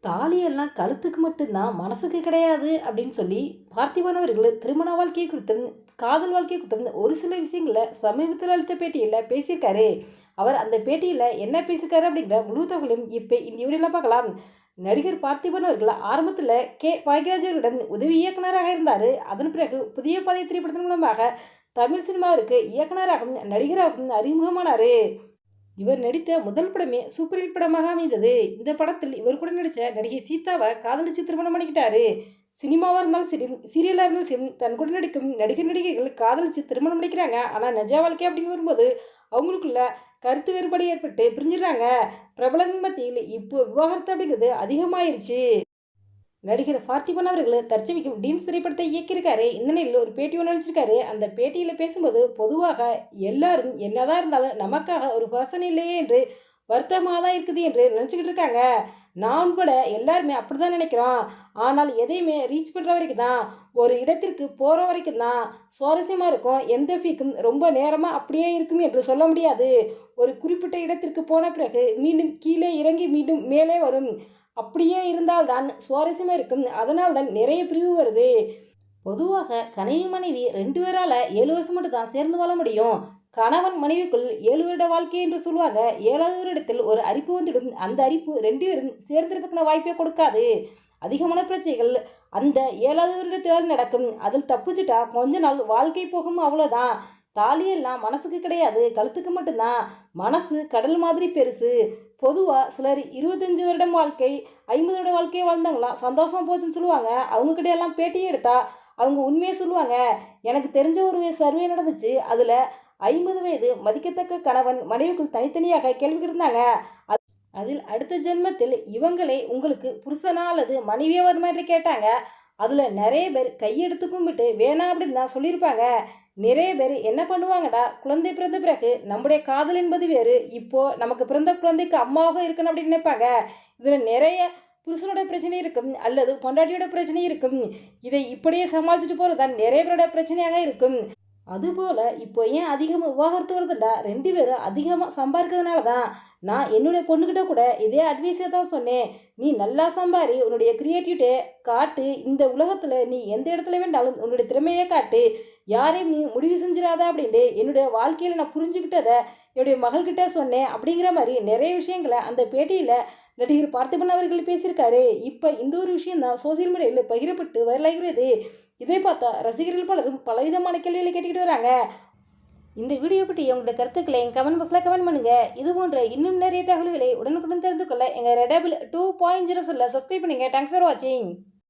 தாலியெல்லாம் கழுத்துக்கு மட்டும்தான் மனசுக்கு கிடையாது அப்படின்னு சொல்லி பார்த்திபன் அவர்கள் திருமண வாழ்க்கையை குறித்தும் காதல் வாழ்க்கையை குறித்தும் ஒரு சில விஷயங்களை சமீபத்தில் அளித்த பேட்டியில் பேசியிருக்காரு. அவர் அந்த பேட்டியில் என்ன பேசியிருக்காரு அப்படிங்கிற முழு தகவலையும் இப்போ இந்த வீடியோவில் பார்க்கலாம். நடிகர் பார்த்திபன் அவர்கள் ஆரம்பத்தில் பாக்யராஜ் அவர்களிடம் உதவி இயக்குனராக இருந்தார். அதன் பிறகு புதிய பாதை திரைப்படத்தின் மூலமாக தமிழ் சினிமாவிற்கு இயக்குனராகவும் நடிகராகவும் அறிமுகமானார். இவர் நடித்த முதல் படமே சூப்பர் ஹிட் படமாக அமைந்தது. இந்த படத்தில் இவர் கூட நடித்த நடிகை சீதாவை காதலிச்சு திருமணம் பண்ணிக்கிட்டாரு. சினிமாவாக இருந்தாலும் சரி, சீரியலாக இருந்தாலும் சரி, தன் கூட நடிக்கும் நடிகர் நடிகைகள் காதலிச்சு திருமணம் பண்ணிக்கிறாங்க. ஆனால் நிஜ வாழ்க்கை அப்படின்னு வரும்போது அவங்களுக்குள்ள கருத்து வேறுபாடு ஏற்பட்டு பிரிஞ்சிடுறாங்க. பிரபலங்கள் மத்தியில் இப்போ விவாகரத்து அப்படிங்கிறது அதிகமாயிருச்சு. நடிகர் பார்த்திபன் அவர்கள் தற்சமிக்கும் டீன்ஸ் திரைப்படத்தை இயக்கியிருக்காரு. இந்த நிலையில் ஒரு பேட்டி ஒன்று அளிச்சிருக்காரு. அந்த பேட்டியில் பேசும்போது பொதுவாக எல்லாரும் என்னதான் இருந்தாலும் நமக்காக ஒரு பர்சன் இல்லையே என்று வருத்தமாக தான் இருக்குது என்று நினச்சிக்கிட்டு இருக்காங்க. நான் உட்பட எல்லாருமே அப்படி தான் நினைக்கிறோம். ஆனால் எதையுமே ரீச் பண்ணுற வரைக்கும் தான், ஒரு இடத்திற்கு போகிற வரைக்கும் தான் சுவாரஸ்யமாக இருக்கும். எந்த ஃபீக்கும் ரொம்ப நேரமாக அப்படியே இருக்கும் என்று சொல்ல முடியாது. ஒரு குறிப்பிட்ட இடத்திற்கு போன பிறகு மீண்டும் கீழே இறங்கி மீண்டும் மேலே வரும். அப்படியே இருந்தால்தான் சுவாரஸ்யமாக இருக்கும். அதனால் தான் நிறைய பிரிவு வருது. பொதுவாக கணவன் மனைவி 2 பேரால் 7 வருஷம் மட்டும் தான் சேர்ந்து வாழ முடியும். கணவன் மனைவிக்குள் 7 வருட வாழ்க்கை என்று சொல்லுவாங்க. 7வது வருடத்தில் ஒரு அரிப்பு வந்துடும். அந்த அரிப்பு 2 பேரும் சேர்ந்திருப்பதுக்கான வாய்ப்பே கொடுக்காது. அதிகமான பிரச்சனைகள் அந்த 7வது வருடத்தில் நடக்கும். அதில் தப்பிச்சுட்டா கொஞ்ச நாள் வாழ்க்கை போகும், அவ்வளோதான். தாலியெல்லாம் மனசுக்கு கிடையாது, கழுத்துக்கு மட்டும்தான். மனசு கடல் மாதிரி பெருசு. பொதுவாக சிலர் 25 வருடம் வாழ்க்கை, 50 வருட வாழ்க்கையை வாழ்ந்தவங்களாம் சந்தோஷம் போச்சுன்னு சொல்லுவாங்க. அவங்கக்கிட்டையெல்லாம் பேட்டியே எடுத்தா அவங்க உண்மையை சொல்லுவாங்க. எனக்கு தெரிஞ்ச ஒரு சர்வே நடந்துச்சு. அதில் 50 வயது மதிக்கத்தக்க கணவன் மனைவிக்குள் தனித்தனியாக கேள்வி கேட்டிருந்தாங்க. அதில் அடுத்த ஜென்மத்தில் இவங்களே உங்களுக்கு புருஷனா அல்லது மனைவியே வருமா என்று கேட்டாங்க. அதில் நிறைய பேர் கையெடுத்து கும்பிட்டு வேணாம் அப்படின்னு தான் சொல்லியிருப்பாங்க. நிறைய பேர் என்ன பண்ணுவாங்கடா, குழந்தை பிறந்த பிறகு நம்முடைய காதல் என்பது வேறு, இப்போது நமக்கு பிறந்த குழந்தைக்கு அம்மாவாக இருக்கணும் அப்படின்னு நினைப்பாங்க. இதில் நிறைய புருஷனோட பிரச்சனை இருக்கும் அல்லது பொண்டாட்டியோட பிரச்சனை இருக்கும். இதை இப்படியே சமாளிச்சுட்டு போகிறது தான் நிறைய பேரோட பிரச்சனையாக இருக்கும். அதுபோல் இப்போ ஏன் அதிகமாக விவாகரத்து வருதுண்டா, 2 பேரும் அதிகமாக சம்பாதிக்கிறதுனால தான். நான் என்னுடைய பொண்ணுக்கிட்ட கூட இதே அட்வைஸை தான் சொன்னேன். நீ நல்லா சம்பாரி, உன்னுடைய கிரியேட்டிவிட்டே காட்டு. இந்த உலகத்தில் நீ எந்த இடத்துல வேண்டாலும் உன்னுடைய திறமையை காட்டு. யாரையும் நீ முடிவு செஞ்சிடாத அப்படின்ட்டு என்னுடைய வாழ்க்கையில் நான் புரிஞ்சுக்கிட்டதை என்னுடைய மகள்கிட்ட சொன்னேன். அப்படிங்கிற மாதிரி நிறைய விஷயங்களை அந்த பேட்டியில் நடிகர் பார்த்திபன் அவர்கள் பேசியிருக்காரு. இப்போ இந்த ஒரு விஷயம் தான் சோசியல் மீடியாவில் பகிரப்பட்டு வைரலாகிறது. இதை பார்த்தா ரசிகர்கள் பலரும் பலவிதமான கேள்விகளை கேட்டுக்கிட்டு வராங்க. இந்த வீடியோ பற்றி உங்களோட கருத்துக்களை எங்கள் கமெண்ட் பாக்ஸில் கமெண்ட் பண்ணுங்கள். இது போன்ற இன்னும் நிறைய தகவல்களை உடனுக்குடன் தெரிந்து கொள்ள எங்கள் ரெடபிள் 2.0 சப்ஸ்கிரைப் பண்ணுங்கள். தேங்க்ஸ் ஃபார் வாட்சிங்.